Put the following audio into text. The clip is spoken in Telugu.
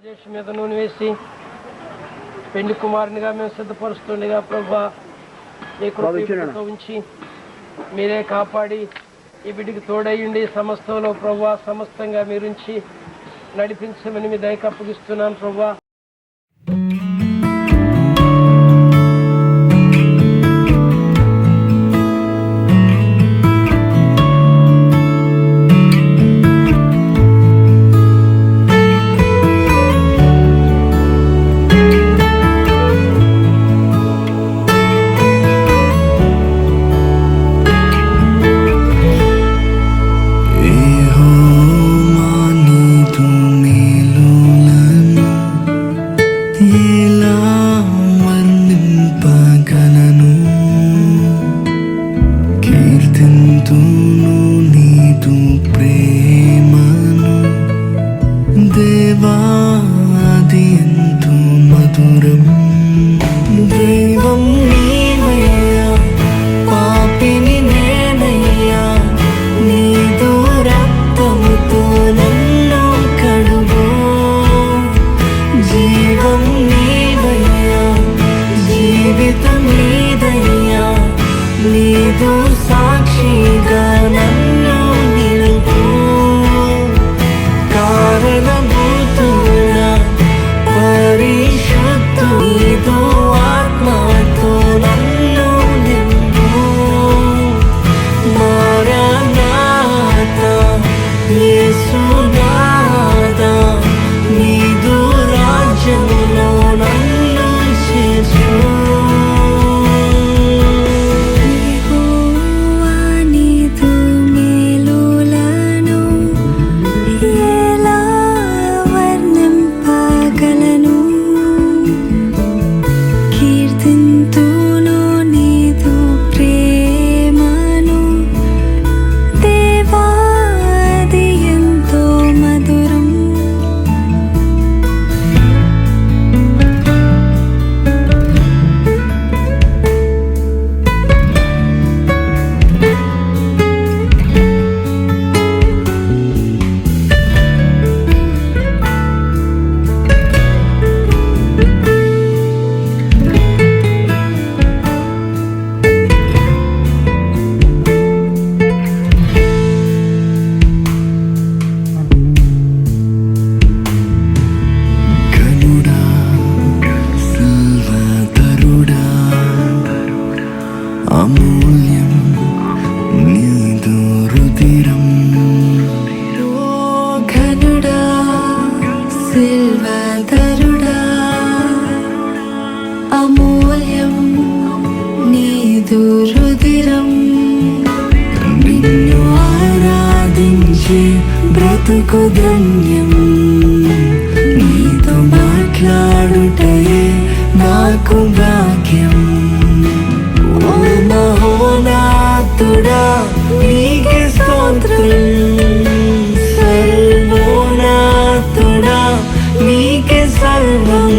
రాజేష్ మీద నూనె వేసి పెళ్లి కుమారునిగా మేము సిద్ధపరుస్తుండగా ప్రభువా ఈ కృపతో ఉంచి మీరే కాపాడి ఈ బిడ్డకి తోడయ్యండి. సమస్తంలో ప్రభువా సమస్తంగా మీరుంచి నడిపించమని మీ దయకు అప్పగిస్తున్నాను ప్రభువా. అమూల్యం నీదు రుధిరం, నిన్ను ఆరాధించి బ్రతుకు ధన్యం. నీతో మాట్లాడుటయే నాకు భాగ్యం. ఓ మహోన్నతుడా నీకే స్తోత్రం, సర్వోన్నతుడా నీకే సర్వం.